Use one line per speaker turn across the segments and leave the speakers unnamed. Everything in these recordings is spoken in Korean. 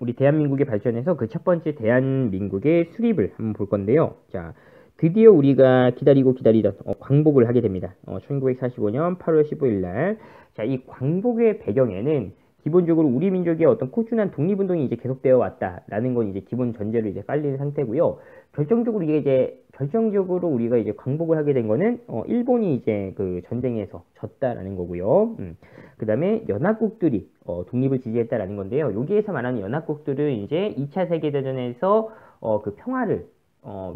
우리 대한민국의 발전에서 그 첫 번째 대한민국의 수립을 한번 볼 건데요. 자, 드디어 우리가 기다리던 광복을 하게 됩니다. 1945년 8월 15일 날. 자, 이 광복의 배경에는 기본적으로 우리 민족의 어떤 꾸준한 독립운동이 이제 계속되어 왔다라는 건 이제 기본 전제로 이제 깔린 상태고요. 결정적으로 우리가 이제 광복을 하게 된 거는 일본이 이제 그 전쟁에서 졌다라는 거고요. 그 다음에 연합국들이 독립을 지지했다라는 건데요. 여기에서 말하는 연합국들은 이제 2차 세계대전에서 그 평화를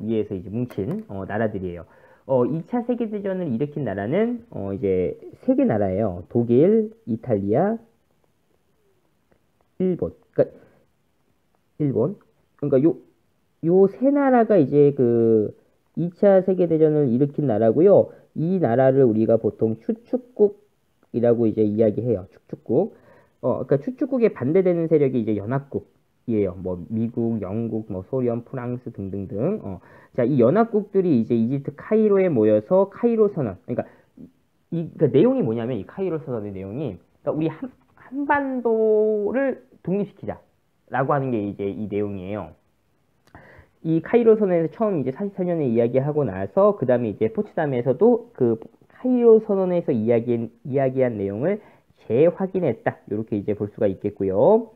위해서 이제 뭉친 나라들이에요. 2차 세계대전을 일으킨 나라는 이제 세 개 나라예요. 독일, 이탈리아, 일본. 그러니까 일본. 그러니까 요 세 나라가 이제 그 2차 세계대전을 일으킨 나라고요. 이 나라를 우리가 보통 추축국이라고 이제 이야기해요. 추축국. 그러니까 추축국에 반대되는 세력이 이제 연합국이에요. 뭐 미국, 영국, 뭐 소련, 프랑스 등등등. 자, 이 연합국들이 이제 이집트 카이로에 모여서 카이로 선언. 그러니까 내용이 뭐냐면 이 카이로 선언의 내용이 그러니까 우리 한반도를 독립시키자라고 하는 게 이제 이 내용이에요. 이 카이로 선언에서 처음 이제 44년에 이야기하고 나서 그 다음에 이제 포츠담에서도 그 카이로 선언에서 이야기한 내용을 재확인했다. 이렇게 이제 볼 수가 있겠고요.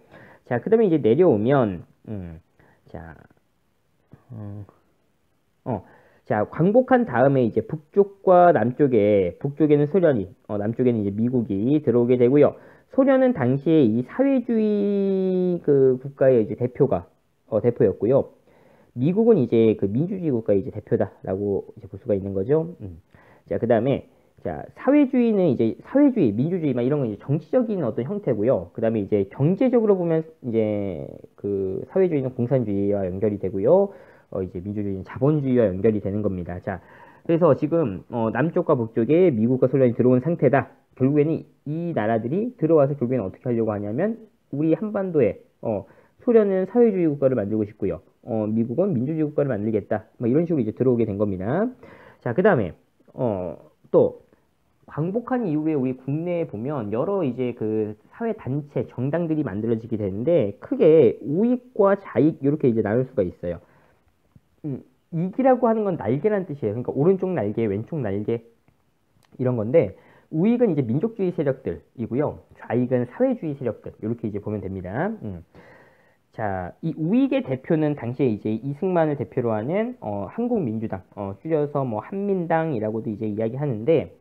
자, 그 다음에 이제 내려오면 자, 자, 광복한 다음에 이제 북쪽에는 소련이, 남쪽에는 이제 미국이 들어오게 되고요. 소련은 당시에 이 사회주의 그 국가의 이제 대표였고요. 미국은 이제 그 민주주의 국가의 이제 대표다라고 이제 볼 수가 있는 거죠. 자, 그 다음에, 자, 사회주의는 이제 민주주의 막 이런 건 이제 정치적인 어떤 형태고요. 그 다음에 이제 경제적으로 보면 이제 그 사회주의는 공산주의와 연결이 되고요. 이제 민주주의는 자본주의와 연결이 되는 겁니다. 자, 그래서 지금 남쪽과 북쪽에 미국과 소련이 들어온 상태다. 결국에는 이 나라들이 들어와서 결국에는 어떻게 하려고 하냐면 우리 한반도에 소련은 사회주의 국가를 만들고 싶고요. 미국은 민주주의 국가를 만들겠다. 뭐 이런 식으로 이제 들어오게 된 겁니다. 자, 그 다음에 또 광복한 이후에 우리 국내에 보면 여러 이제 그 사회 단체, 정당들이 만들어지게 되는데 크게 우익과 좌익 이렇게 이제 나눌 수가 있어요. 이익이라고 하는 건 날개라는 뜻이에요. 그러니까 오른쪽 날개, 왼쪽 날개 이런 건데 우익은 이제 민족주의 세력들이고요. 좌익은 사회주의 세력들 이렇게 이제 보면 됩니다. 자, 이 우익의 대표는 당시에 이제 이승만을 대표로 하는 한국민주당, 줄여서 뭐 한민당이라고도 이제 이야기하는데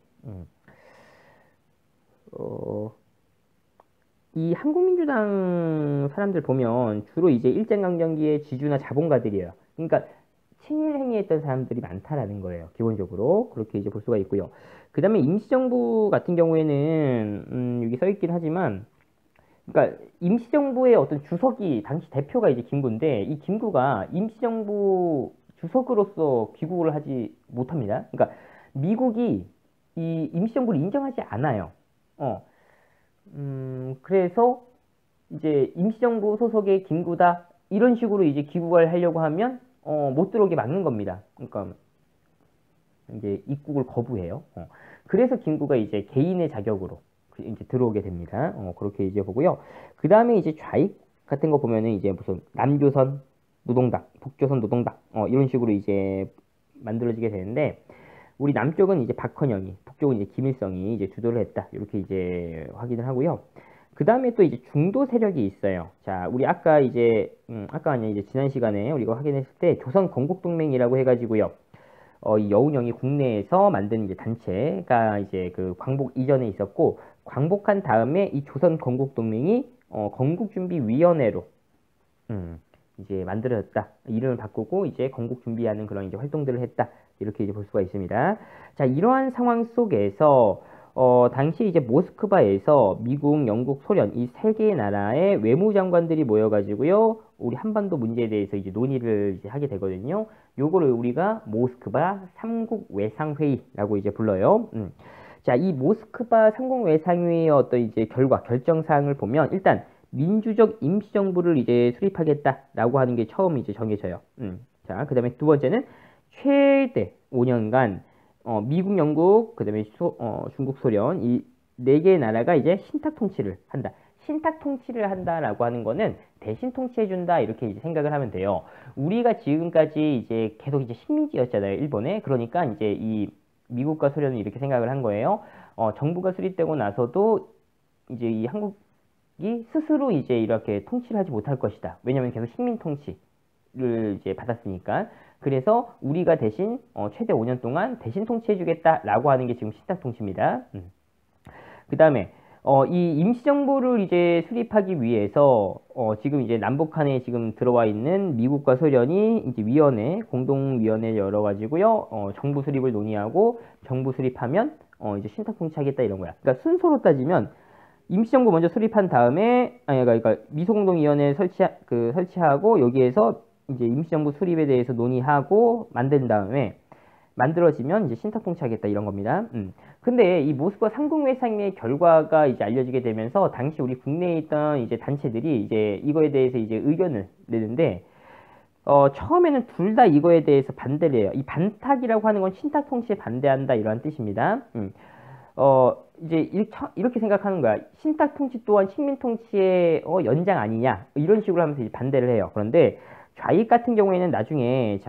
이 한국민주당 사람들 보면 주로 이제 일제강점기의 지주나 자본가들이에요. 그러니까 친일 행위했던 사람들이 많다라는 거예요. 기본적으로 그렇게 이제 볼 수가 있고요. 그 다음에 임시정부 같은 경우에는 여기 써있긴 하지만 그러니까 임시정부의 어떤 주석이 당시 대표가 이제 김구인데 이 김구가 임시정부 주석으로서 귀국을 하지 못합니다. 그러니까 미국이 이 임시정부를 인정하지 않아요. 그래서 이제 임시정부 소속의 김구다 이런 식으로 이제 귀국을 하려고 하면 못 들어오게 막는 겁니다. 그러니까 이제 입국을 거부해요. 그래서 김구가 이제 개인의 자격으로 이제 들어오게 됩니다. 그렇게 이제 보고요. 그 다음에 이제 좌익 같은 거 보면은 이제 무슨 남조선 노동당, 북조선 노동당 이런 식으로 이제 만들어지게 되는데 우리 남쪽은 이제 박헌영이, 북쪽은 이제 김일성이 이제 주도를 했다. 이렇게 이제 확인을 하고요. 그 다음에 또 이제 중도 세력이 있어요. 자, 우리 아까 이제 아까 아니야 이제 지난 시간에 우리가 확인했을 때 조선 건국동맹이라고 해가지고요. 이 여운형이 국내에서 만든 이제 단체가 이제 그 광복 이전에 있었고 광복한 다음에 이 조선 건국동맹이 건국준비위원회로 이제 만들어졌다. 이름을 바꾸고 이제 건국 준비하는 그런 이제 활동들을 했다. 이렇게 이제 볼 수가 있습니다. 자, 이러한 상황 속에서 당시 이제 모스크바에서 미국, 영국, 소련 이 세 개의 나라의 외무장관들이 모여가지고요. 우리 한반도 문제에 대해서 이제 논의를 이제 하게 되거든요. 요거를 우리가 모스크바 삼국 외상회의라고 이제 불러요. 자, 이 모스크바 삼국 외상회의의 어떤 이제 결정 사항을 보면 일단 민주적 임시정부를 이제 수립하겠다라고 하는 게 처음 이제 정해져요. 자, 그 다음에 두 번째는 최대 5년간 미국, 영국, 그 다음에 중국, 소련 이 네 개의 나라가 이제 신탁 통치를 한다. 신탁 통치를 한다라고 하는 거는 대신 통치해준다 이렇게 이제 생각을 하면 돼요. 우리가 지금까지 이제 계속 이제 식민지였잖아요, 일본에. 그러니까 이제 이 미국과 소련은 이렇게 생각을 한 거예요. 정부가 수립되고 나서도 이제 이 한국이 스스로 이제 이렇게 통치를 하지 못할 것이다. 왜냐면 계속 식민 통치를 이제 받았으니까. 그래서 우리가 대신 최대 5년 동안 대신 통치해주겠다라고 하는 게 지금 신탁 통치입니다. 그 다음에 이 임시정부를 이제 수립하기 위해서 지금 이제 남북한에 지금 들어와 있는 미국과 소련이 이제 위원회, 공동위원회 열어가지고요, 정부 수립을 논의하고 정부 수립하면 이제 신탁 통치하겠다 이런 거야. 그러니까 순서로 따지면 임시정부 먼저 수립한 다음에 그러니까 미소공동위원회 설치하고 여기에서 이제 임시정부 수립에 대해서 논의하고 만든 다음에 만들어지면 이제 신탁 통치하겠다 이런 겁니다. 근데 이 모스크바 상공회상의 결과가 이제 알려지게 되면서 당시 우리 국내에 있던 이제 단체들이 이제 이거에 대해서 이제 의견을 내는데 처음에는 둘 다 이거에 대해서 반대를 해요. 이 반탁이라고 하는 건 신탁 통치에 반대한다 이러한 뜻입니다. 이제 이렇게 생각하는 거야. 신탁 통치 또한 식민 통치의 연장 아니냐 이런 식으로 하면서 이제 반대를 해요. 그런데 좌익 같은 경우에는 나중에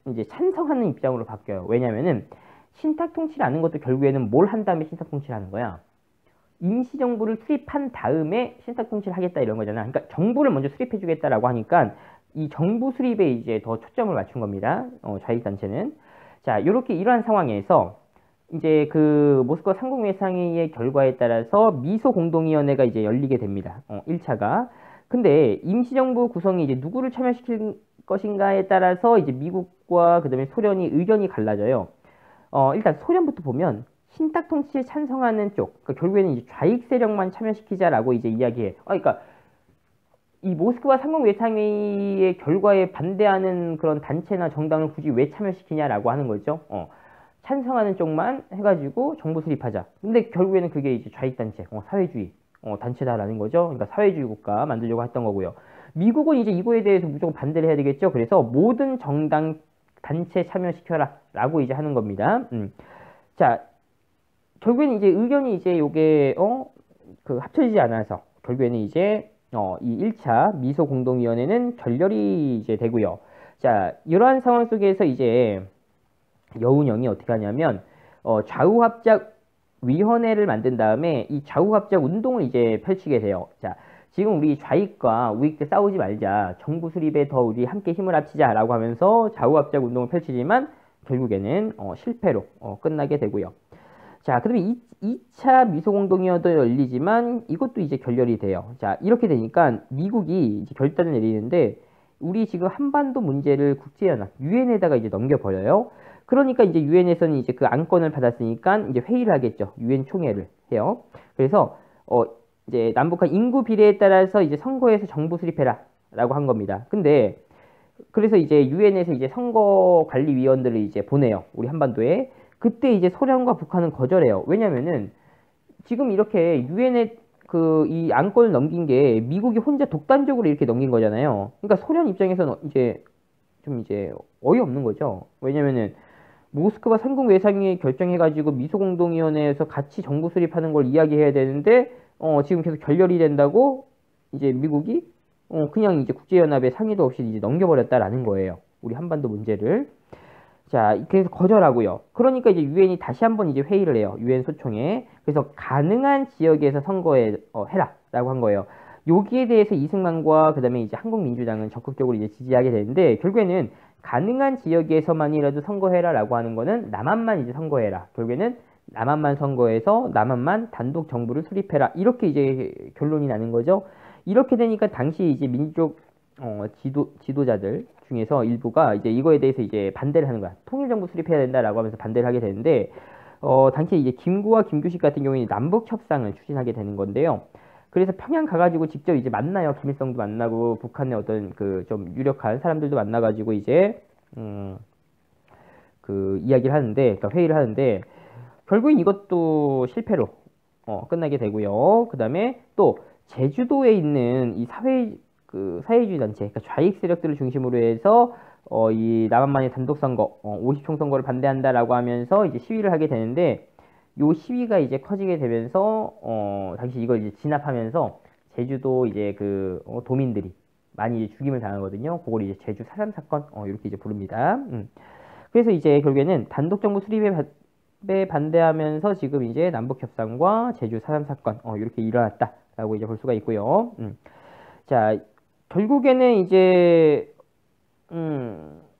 이제 찬성하는 입장으로 바뀌어요. 왜냐면은 신탁 통치라는 것도 결국에는 뭘 한 다음에 신탁 통치를 하는 거야? 임시정부를 수립한 다음에 신탁 통치를 하겠다 이런 거잖아. 그러니까 정부를 먼저 수립해 주겠다라고 하니까 이 정부 수립에 이제 더 초점을 맞춘 겁니다. 좌익 단체는. 자, 이러한 상황에서 이제 그 모스크바 상공회상회의의 결과에 따라서 미소 공동위원회가 이제 열리게 됩니다. 1차가. 근데 임시정부 구성이 이제 누구를 참여시킬 것인가에 따라서 이제 미국과 그다음에 소련이 의견이 갈라져요. 일단 소련부터 보면 신탁 통치에 찬성하는 쪽, 그러니까 결국에는 이제 좌익 세력만 참여시키자라고 이제 이야기해. 그러니까 이 모스크바 상공회상회의의 결과에 반대하는 그런 단체나 정당을 굳이 왜 참여시키냐라고 하는 거죠. 찬성하는 쪽만 해가지고 정부 수립하자. 근데 결국에는 그게 이제 좌익 단체, 사회주의 단체다라는 거죠. 그러니까 사회주의 국가 만들려고 했던 거고요. 미국은 이제 이거에 대해서 무조건 반대를 해야 되겠죠. 그래서 모든 정당 단체 참여시켜라 라고 이제 하는 겁니다. 자, 결국에는 이제 의견이 이제 요게 합쳐지지 않아서 결국에는 이제 이 1차 미소 공동위원회는 결렬이 이제 되고요. 자, 이러한 상황 속에서 이제 여운형이 어떻게 하냐면 좌우합작 위원회를 만든 다음에 이 좌우합작 운동을 이제 펼치게 돼요. 자, 지금 우리 좌익과 우익 때 싸우지 말자. 정부 수립에 더 우리 함께 힘을 합치자라고 하면서 좌우합작 운동을 펼치지만 결국에는 실패로 끝나게 되고요. 자, 그다음에 2차 미소공동위원회도 열리지만 이것도 이제 결렬이 돼요. 자, 이렇게 되니까 미국이 이제 결단을 내리는데 우리 지금 한반도 문제를 국제연합 유엔에다가 이제 넘겨버려요. 그러니까 이제 유엔에서는 이제 그 안건을 받았으니까 이제 회의를 하겠죠. 유엔 총회를 해요. 그래서 이제 남북한 인구 비례에 따라서 이제 선거에서 정부 수립해라라고 한 겁니다. 근데 그래서 이제 유엔에서 이제 선거관리위원들을 이제 보내요. 우리 한반도에. 그때 이제 소련과 북한은 거절해요. 왜냐면은 지금 이렇게 유엔에 이 안건을 넘긴 게 미국이 혼자 독단적으로 이렇게 넘긴 거잖아요. 그러니까 소련 입장에서는 이제 좀 이제 어이없는 거죠. 왜냐면은 모스크바 상공회상회의 결정해가지고 미소공동위원회에서 같이 정부 수립하는 걸 이야기해야 되는데 지금 계속 결렬이 된다고 이제 미국이 그냥 이제 국제연합에 상의도 없이 이제 넘겨버렸다라는 거예요. 우리 한반도 문제를. 자, 그래서 거절하고요. 그러니까 이제 유엔이 다시 한번 이제 회의를 해요. 유엔 소총에. 그래서 가능한 지역에서 선거해 해라라고 한 거예요. 여기에 대해서 이승만과 그다음에 이제 한국민주당은 적극적으로 이제 지지하게 되는데 결국에는 가능한 지역에서만이라도 선거해라라고 하는 거는 남한만 이제 선거해라. 결국에는 남한만 선거해서 남한만 단독 정부를 수립해라. 이렇게 이제 결론이 나는 거죠. 이렇게 되니까 당시 이제 민족 지도자들 중에서 일부가 이제 이거에 대해서 이제 반대를 하는 거야. 통일정부 수립해야 된다라고 하면서 반대를 하게 되는데 당시에 이제 김구와 김규식 같은 경우에는 남북 협상을 추진하게 되는 건데요. 그래서 평양 가가지고 직접 이제 만나요. 김일성도 만나고 북한의 어떤 그 좀 유력한 사람들도 만나가지고 이제 그 이야기를 하는데, 그러니까 회의를 하는데 결국엔 이것도 실패로 끝나게 되고요. 그 다음에 또 제주도에 있는 이 사회주의 단체, 그러니까 좌익 세력들을 중심으로 해서 이 남한만의 단독 선거, 50총 선거를 반대한다라고 하면서 이제 시위를 하게 되는데 요 시위가 이제 커지게 되면서 당시 이걸 이제 진압하면서 제주도 이제 그 도민들이 많이 이제 죽임을 당하거든요. 그걸 이제 제주 4.3 사건 이렇게 이제 부릅니다. 그래서 이제 결국에는 단독 정부 수립에 반대하면서 지금 이제 남북 협상과 제주 4.3 사건 이렇게 일어났다라고 이제 볼 수가 있고요. 자, 결국에는 이제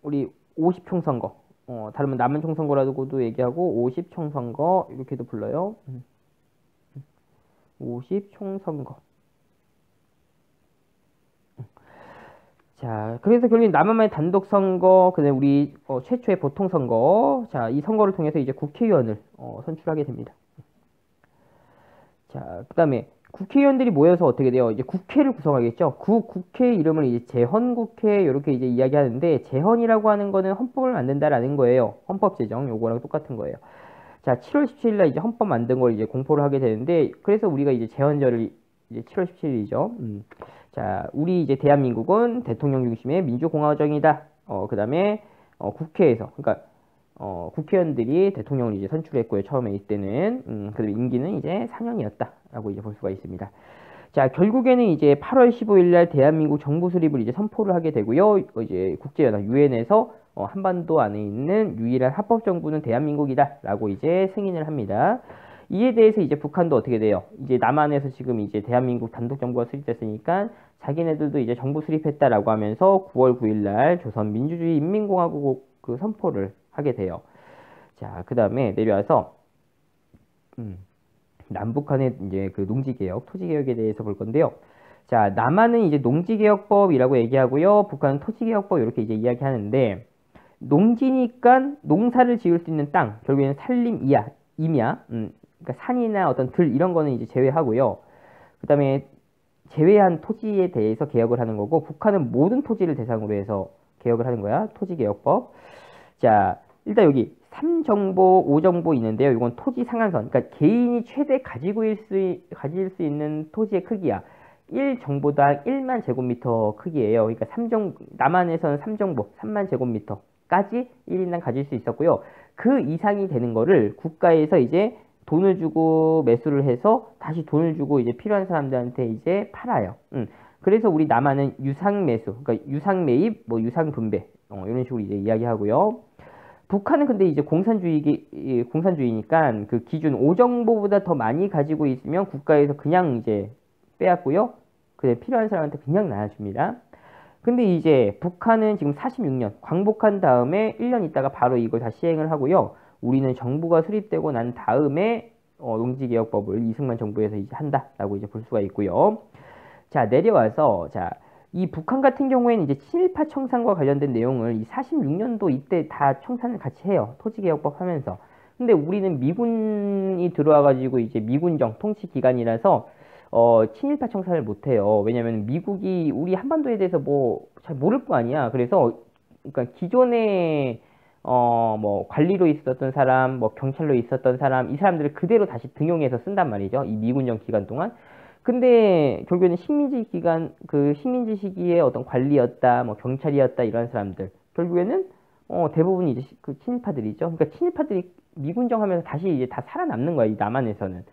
우리 50총선거 다르면 남한 총선거라고도 얘기하고 50총선거 이렇게도 불러요. 50총선거. 자, 그래서 결국엔 남한만의 단독 선거, 그다음에 우리 최초의 보통 선거, 자, 이 선거를 통해서 이제 국회의원을 선출하게 됩니다. 자, 그다음에 국회의원들이 모여서 어떻게 돼요? 이제 국회를 구성하겠죠. 그 국회 이름을 이제 재헌국회 이렇게 이제 이야기하는데 재헌이라고 하는 거는 헌법을 만든다라는 거예요. 헌법 제정 요거랑 똑같은 거예요. 자, 7월 17일 날 이제 헌법 만든 걸 이제 공포를 하게 되는데 그래서 우리가 이제 재헌절을 이제 7월 17일이죠. 자, 우리 이제 대한민국은 대통령 중심의 민주공화정이다. 그다음에 국회에서 그러니까 국회의원들이 대통령을 이제 선출했고요. 처음에 이때는 그다음에 임기는 이제 4년이었다라고 이제 볼 수가 있습니다. 자, 결국에는 이제 8월 15일 날 대한민국 정부 수립을 이제 선포를 하게 되고요. 이제 국제연합 유엔에서 한반도 안에 있는 유일한 합법 정부는 대한민국이다라고 이제 승인을 합니다. 이에 대해서 이제 북한도 어떻게 돼요? 이제 남한에서 지금 이제 대한민국 단독 정부가 수립됐으니까 자기네들도 이제 정부 수립했다라고 하면서 9월 9일 날 조선민주주의 인민공화국 그 선포를 하게 돼요. 자, 그 다음에 내려와서 남북한의 이제 그 농지개혁, 토지개혁에 대해서 볼 건데요. 자, 남한은 이제 농지개혁법이라고 얘기하고요. 북한은 토지개혁법 이렇게 이제 이야기하는데 농지니까 농사를 지을 수 있는 땅, 결국에는 산림 임야, 그러니까 산이나 어떤 들 이런 거는 이제 제외하고요. 그 다음에 제외한 토지에 대해서 개혁을 하는 거고 북한은 모든 토지를 대상으로 해서 개혁을 하는 거야. 토지개혁법. 자, 일단 여기 3정보, 5정보 있는데요. 이건 토지 상한선. 그러니까 개인이 최대 가질 수 있는 토지의 크기야. 1정보당 1만 제곱미터 크기예요. 그러니까 남한에서는 3정보, 3만 제곱미터까지 1인당 가질 수 있었고요. 그 이상이 되는 거를 국가에서 이제 돈을 주고 매수를 해서 다시 돈을 주고 이제 필요한 사람들한테 이제 팔아요. 그래서 우리 남한은 유상 매수, 그러니까 유상 매입, 뭐 유상 분배 이런 식으로 이제 이야기하고요. 북한은 근데 이제 공산주의니까 그 기준 5정보보다 더 많이 가지고 있으면 국가에서 그냥 이제 빼앗고요. 그래 필요한 사람한테 그냥 나눠줍니다. 근데 이제 북한은 지금 46년 광복한 다음에 1년 있다가 바로 이걸 다 시행을 하고요. 우리는 정부가 수립되고 난 다음에 농지개혁법을 이승만 정부에서 이제 한다라고 이제 볼 수가 있고요. 자, 내려와서 자, 이 북한 같은 경우에는 이제 친일파 청산과 관련된 내용을 이 46년도 이때 다 청산을 같이 해요. 토지개혁법 하면서. 근데 우리는 미군이 들어와가지고 이제 미군정 통치 기간이라서 친일파 청산을 못해요. 왜냐면 미국이 우리 한반도에 대해서 뭐 잘 모를 거 아니야. 그래서 그러니까 기존에 뭐 관리로 있었던 사람, 뭐 경찰로 있었던 사람, 이 사람들을 그대로 다시 등용해서 쓴단 말이죠. 이 미군정 기간 동안. 근데 결국에는 식민지 시기에 어떤 관리였다, 뭐 경찰이었다 이런 사람들 결국에는 대부분 이제 그 친일파들이죠. 그러니까 친일파들이 미군정 하면서 다시 이제 다 살아남는 거야, 이 남한에서는.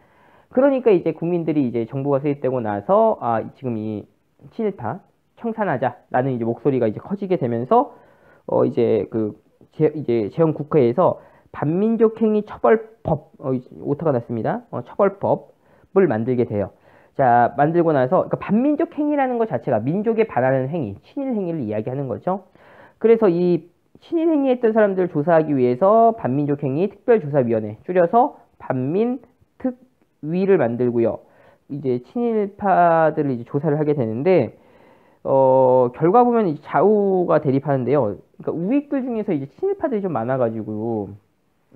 그러니까 이제 국민들이 이제 정부가 수립되고 나서 지금 이 친일파 청산하자라는 이제 목소리가 이제 커지게 되면서 이제 이제 재헌국회에서 반민족행위 처벌법 오타가 났습니다. 처벌법을 만들게 돼요. 자, 만들고 나서 그러니까 반민족 행위라는 것 자체가 민족에 반하는 행위, 친일 행위를 이야기하는 거죠. 그래서 이 친일 행위했던 사람들을 조사하기 위해서 반민족 행위 특별조사위원회 줄여서 반민특위를 만들고요. 이제 친일파들을 이제 조사를 하게 되는데 결과 보면 이제 좌우가 대립하는데요. 그러니까 우익들 중에서 이제 친일파들이 좀 많아가지고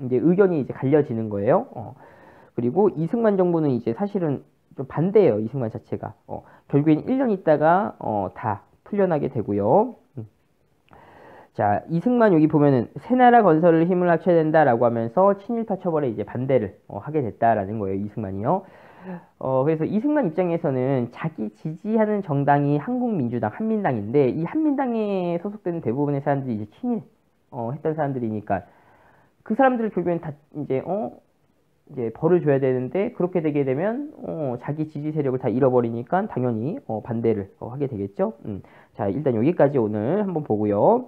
이제 의견이 이제 갈려지는 거예요. 그리고 이승만 정부는 이제 사실은 좀 반대예요. 이승만 자체가. 결국엔 1년 있다가 다 풀려나게 되고요. 자, 이승만 여기 보면은 새나라 건설을 힘을 합쳐야 된다라고 하면서 친일파 처벌에 이제 반대를 하게 됐다라는 거예요. 이승만이요. 그래서 이승만 입장에서는 자기 지지하는 정당이 한국민주당, 한민당인데 이 한민당에 소속되는 대부분의 사람들이 이제 친일 했던 사람들이니까 그 사람들을 결국엔 다 이제 이제 벌을 줘야 되는데 그렇게 되게 되면 자기 지지 세력을 다 잃어버리니까 당연히 반대를 하게 되겠죠. 자, 일단 여기까지 오늘 한번 보고요.